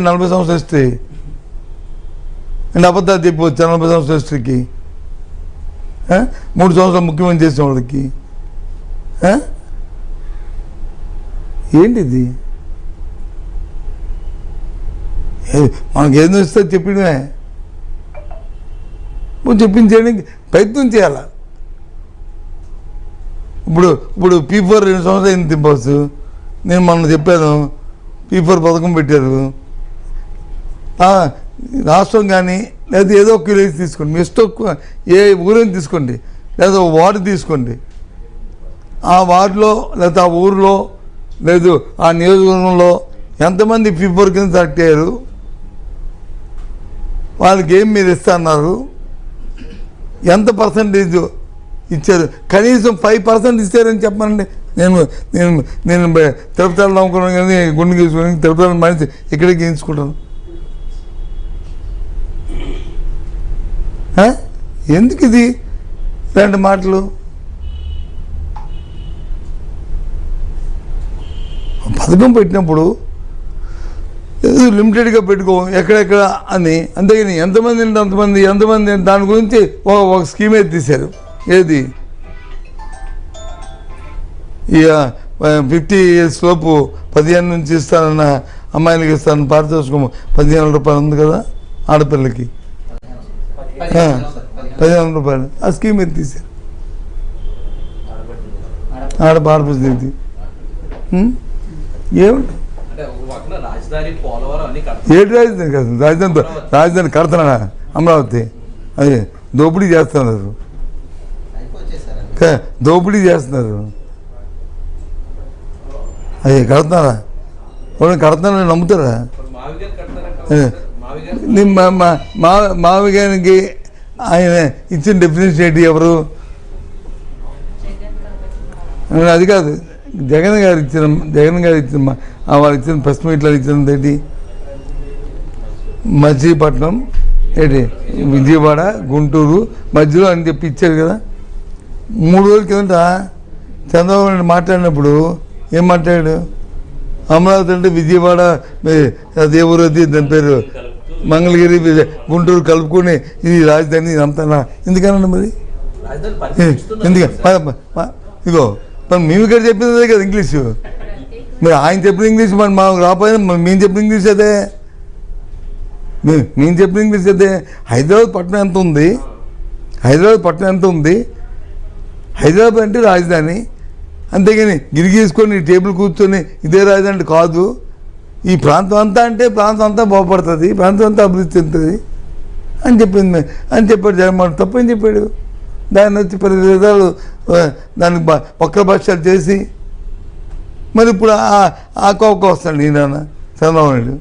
40 సంవత్సరాల history and అబద్ధాలు చెప్పవచ్చు 40 సంవత్సరాల హిస్టరీకి. 3 సంవత్సరాలు ముఖ్యమంత్రి చేసిన వాళ్ళకి ఏంటిది? మనకి ఏదో ఇస్తే చెప్పడమే, చెప్పింది చేయడానికి ప్రయత్నం చేయాల. ఇప్పుడు P4 2 సంవత్సరాలు అయింది బాస్. నేను మొన్న చెప్పాను P4 పథకం పెట్టారు. రాష్ట్రం కానీ లేదా ఏదో ఒక విలేజ్ తీసుకోండి, మీ ఇష్టం ఏ ఊరేని తీసుకోండి, లేదా వార్డు తీసుకోండి. ఆ వార్డులో లేదా ఆ ఊరిలో లేదు ఆ నియోజకవర్గంలో ఎంతమంది P4 కింద సెలెక్ట్ అయ్యారు, వాళ్ళకి ఏం మీరు ఇస్తున్నారు, ఎంత పర్సంటేజ్ ఇచ్చారు, కనీసం 5% ఇచ్చారని చెప్పనండి. నేను తిరుపతి వెళ్దాం అనుకున్నాను కానీ గుండె గీసుకుని తిరుపతి మనిషి ఇక్కడే గీయించుకుంటాను. ఎందుకు ఇది ఇలాంటి మాటలు? పథకం పెట్టినప్పుడు లిమిటెడ్గా పెట్టుకో ఎక్కడెక్కడ అని, అంతేగాని ఎంతమంది ఎంతమంది దాని గురించి ఒక స్కీమ్ అయితే తీశారు. ఏది ఇక 50 years లోపు 15 నుంచి ఇస్తానన్న అమ్మాయిలకి ఇస్తాను పారితోషికం 15,000 రూపాయలు ఉంది కదా ఆడపిల్లకి, 15,000 రూపాయలు ఆ స్కీమ్ అయితే తీశారు. ఆడపిల్లకి ఏమిటి ఏటి రాజధాని కాదు, రాజధాని కడుతున్నాడా అమరావతి? అదే దోపిడీ చేస్తున్నారు, దోపిడీ చేస్తున్నారు. అదే కడుతున్నారా? వాళ్ళు కడుతున్నారని నమ్ముతారా? మావిగానికి ఆయన ఇచ్చిన డెఫినేషన్ ఏంటి? ఎవరు? అది కాదు, జగన్ గారు ఇచ్చిన వాళ్ళు ఇచ్చిన ప్రెస్ మీట్లో ఇచ్చినది ఏంటి? మచిలీపట్నం ఏంటి విజయవాడ గుంటూరు మధ్యలో అని చెప్పి ఇచ్చారు కదా. 3 రోజుల కిందట చంద్రబాబు నాయుడు మాట్లాడినప్పుడు ఏం మాట్లాడాడు? అమరావతి అంటే విజయవాడ దేవరది దాని పేరు మంగళగిరి గుంటూరు కలుపుకొని ఇది రాజధాని ఇదంతా ఎందుకనండి మరి? ఇగో మేము ఇక్కడ చెప్పిందే కదా ఇంగ్లీషు. మీరు ఆయన చెప్పిన ఇంగ్లీష్ మరి మాకు రాకపోయినా మేము చెప్పిన ఇంగ్లీష్ అదే, మేము చెప్పిన ఇంగ్లీష్ అదే. హైదరాబాద్ పట్టణం ఎంత ఉంది? హైదరాబాద్ అంటే రాజధాని, అంతేగాని గిరిగీసుకొని టేబుల్ కూర్చొని ఇదే రాజధాని కాదు. ఈ ప్రాంతం అంతా అంటే ప్రాంతం అంతా బాగుపడుతుంది, ప్రాంతం అంతా అభివృద్ధి చెందుతుంది అని చెప్పాడు జగన్మోహన్. తప్పని చెప్పాడు. దాన్ని వచ్చి 10 విధాలు దానికి ఒక్క భాషలు చేసి మరి ఇప్పుడు ఆ కోపం వస్తాడు ఈయన చంద్రబాబు నాయుడు.